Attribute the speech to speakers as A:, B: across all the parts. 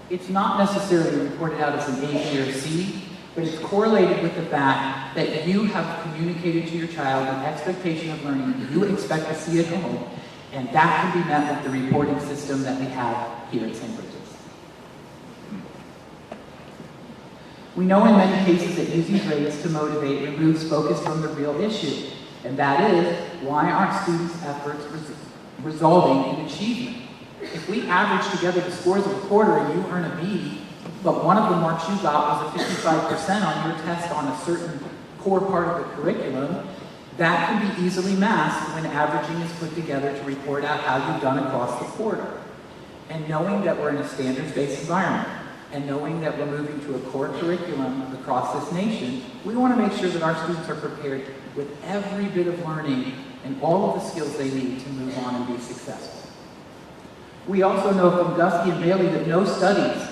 A: It's not necessarily reported out as an A, B, or C, but it's correlated with the fact that you have communicated to your child an expectation of learning that you expect to see at home, and that can be met with the reporting system that we have here at St. Bridget's. We know in many cases that using grades to motivate removes focus from the real issue, and that is, why aren't students' efforts resulting in achievement? If we average together the scores of a quarter and you earn a B, but one of the marks you got was a 55% on your test on a certain core part of the curriculum, that can be easily masked when averaging is put together to report out how you've done across the quarter. And knowing that we're in a standards-based environment, and knowing that we're moving to a core curriculum across this nation, we want to make sure that our students are prepared with every bit of learning and all of the skills they need to move on and be successful. We also know from Gusky and Bailey that no studies,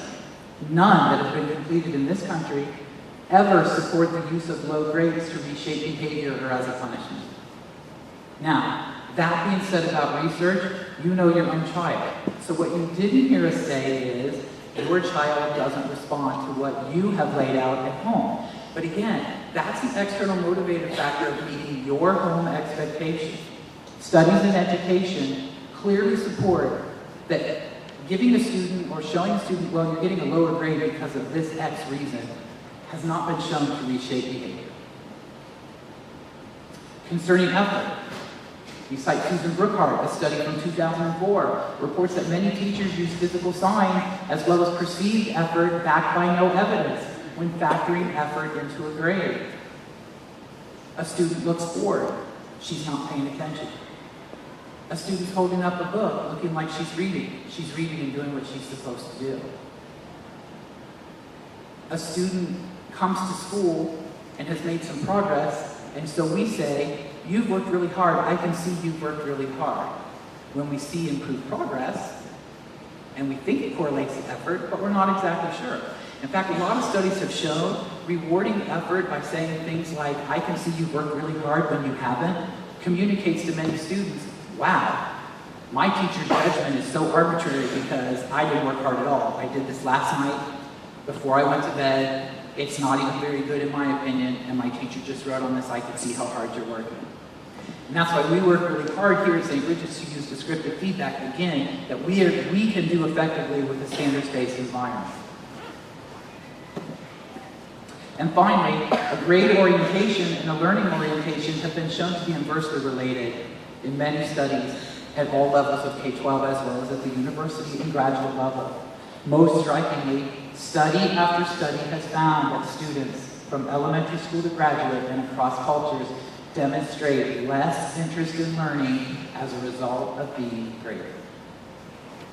A: none that have been completed in this country, ever support the use of low grades to reshape behavior or as a punishment. Now, that being said about research, you know your own child. So what you didn't hear us say is, your child doesn't respond to what you have laid out at home. But again, that's an external motivator factor of meeting your home expectations. Studies in education clearly support that giving a student or showing a student, well, you're getting a lower grade because of this X reason, has not been shown to reshape behavior. Concerning effort, we cite Susan Brookhart, a study from 2004, reports that many teachers use physical sign as well as perceived effort backed by no evidence when factoring effort into a grade. A student looks bored, she's not paying attention. A student's holding up a book, looking like she's reading and doing what she's supposed to do. A student comes to school and has made some progress, and so we say, you've worked really hard, I can see you've worked really hard. When we see improved progress, and we think it correlates to effort, but we're not exactly sure. In fact, a lot of studies have shown rewarding effort by saying things like, I can see you've worked really hard when you haven't, communicates to many students, wow, my teacher's judgment is so arbitrary because I didn't work hard at all. I did this last night before I went to bed. It's not even very good in my opinion, and my teacher just wrote on this, I can see how hard you're working. And that's why we work really hard here at St. Bridget's to use descriptive feedback, again, that we can do effectively with a standards-based environment. And finally, a grade orientation and a learning orientation have been shown to be inversely related in many studies at all levels of K-12 as well as at the university and graduate level. Most strikingly, study after study has found that students from elementary school to graduate and across cultures demonstrate less interest in learning as a result of being graded.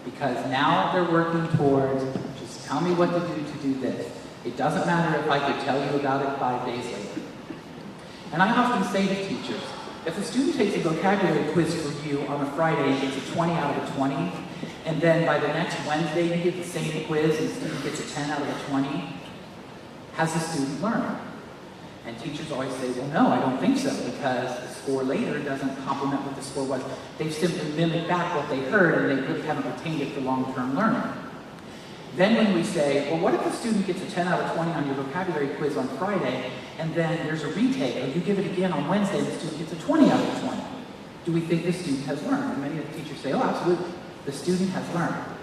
A: Because now they're working towards, just tell me what to do this. It doesn't matter if I could tell you about it 5 days later. And I often say to teachers, if a student takes a vocabulary quiz for you on a Friday and gets a 20 out of a 20, and then by the next Wednesday you get the same quiz and the student gets a 10 out of a 20, has the student learned? And teachers always say, well, no, I don't think so, because the score later doesn't complement what the score was. They've simply mimicked back what they heard, and they really haven't retained it for long-term learning. Then when we say, well, what if a student gets a 10 out of 20 on your vocabulary quiz on Friday, and then there's a retake, or you give it again on Wednesday, and the student gets a 20 out of 20? Do we think the student has learned? And many of the teachers say, oh, absolutely, the student has learned.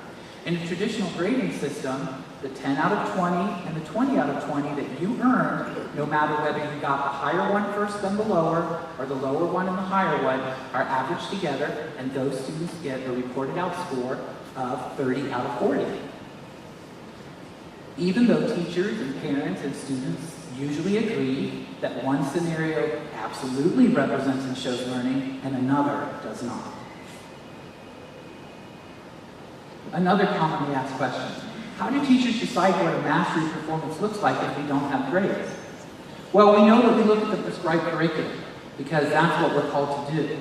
A: In a traditional grading system, the 10 out of 20 and the 20 out of 20 that you earned, no matter whether you got the higher one first then the lower, or the lower one and the higher one, are averaged together, and those students get a reported out score of 30 out of 40. Even though teachers and parents and students usually agree that one scenario absolutely represents and shows learning, and another does not. Another commonly asked question: how do teachers decide what a mastery performance looks like if we don't have grades? Well, we know that we look at the prescribed curriculum, because that's what we're called to do.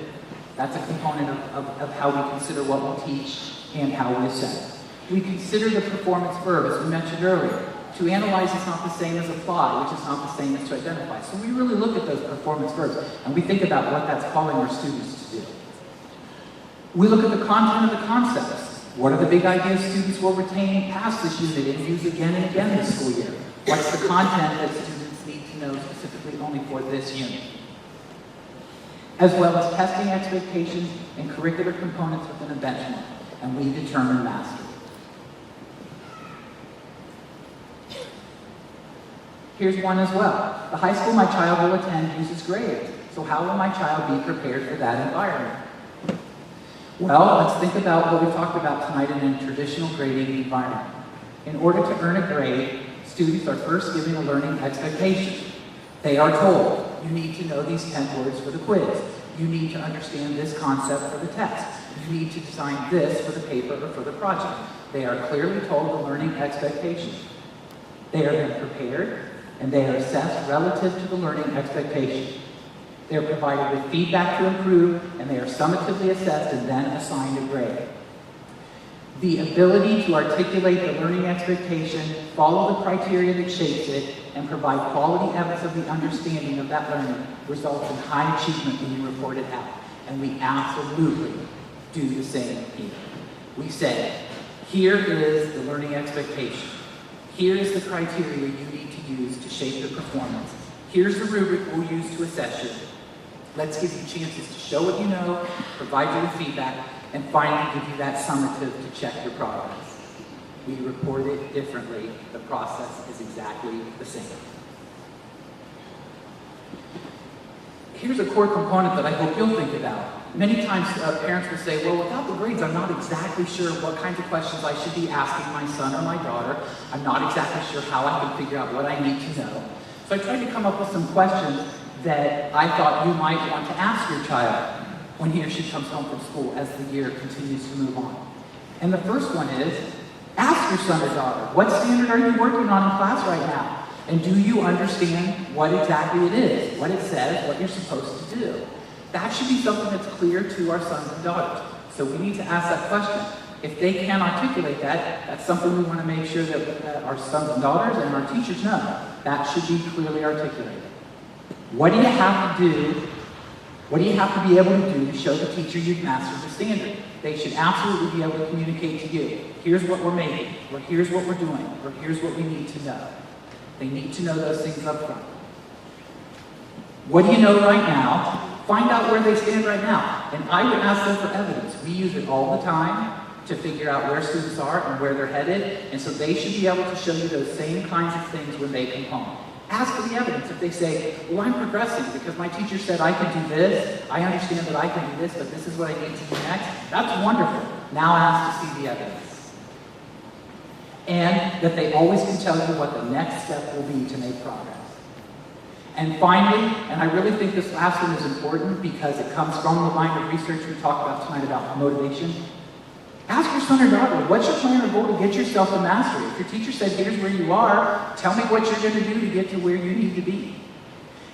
A: That's a component of how we consider what we'll teach and how we assess. We consider the performance verb, as we mentioned earlier. To analyze is not the same as apply, which is not the same as to identify. So we really look at those performance verbs, and we think about what that's calling our students to do. We look at the content of the concepts. What are the big ideas students will retain past this unit and use again and again this school year? What's the content that students need to know specifically only for this unit? As well as testing expectations and curricular components within a benchmark, and we determine mastery. Here's one as well. The high school my child will attend uses grades, so how will my child be prepared for that environment? Well, let's think about what we talked about tonight in a traditional grading environment. In order to earn a grade, students are first given a learning expectation. They are told, you need to know these 10 words for the quiz. You need to understand this concept for the test. You need to design this for the paper or for the project. They are clearly told the learning expectations. They are then prepared, and they are assessed relative to the learning expectation. They are provided with feedback to improve, and they are summatively assessed and then assigned a grade. The ability to articulate the learning expectation, follow the criteria that shapes it, and provide quality evidence of the understanding of that learning results in high achievement when you report it out. And we absolutely do the same here. We say, here is the learning expectation. Here is the criteria you need to use to shape your performance. Here's the rubric we'll use to assess you. Let's give you chances to show what you know, provide you with feedback, and finally give you that summative to check your progress. We report it differently. The process is exactly the same. Here's a core component that I hope you'll think about. Many times parents will say, well, without the grades, I'm not exactly sure what kinds of questions I should be asking my son or my daughter. I'm not exactly sure how I can figure out what I need to know. So I tried to come up with some questions that I thought you might want to ask your child when he or she comes home from school as the year continues to move on. And the first one is, ask your son or daughter, what standard are you working on in class right now? And do you understand what exactly it is, what it says, what you're supposed to do? That should be something that's clear to our sons and daughters. So we need to ask that question. If they can't articulate that, that's something we want to make sure that our sons and daughters and our teachers know. That should be clearly articulated. What do you have to do? What do you have to be able to do to show the teacher you've mastered the standard? They should absolutely be able to communicate to you. Here's what we're making, or here's what we're doing, or here's what we need to know. They need to know those things up front. What do you know right now? Find out where they stand right now. And I would ask them for evidence. We use it all the time to figure out where students are and where they're headed. And so they should be able to show you those same kinds of things when they come home. Ask for the evidence. If they say, well, I'm progressing because my teacher said I can do this, I understand that I can do this, but this is what I need to do next, that's wonderful. Now ask to see the evidence. And that they always can tell you what the next step will be to make progress. And finally, and I really think this last one is important because it comes from the line of research we talked about tonight about motivation. Ask your son or daughter, what's your plan or goal to get yourself to mastery? If your teacher said, here's where you are, tell me what you're going to do to get to where you need to be.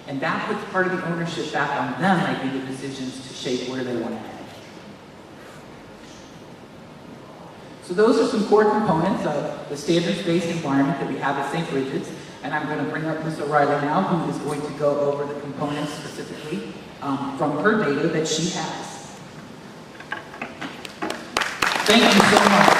A: And that puts part of the ownership back on them making the decisions to shape where they want to head. So those are some core components of the standards-based environment that we have at St. Bridget's. And I'm going to bring up Ms. O'Reilly now, who is going to go over the components specifically from her data that she has. Thank you so much.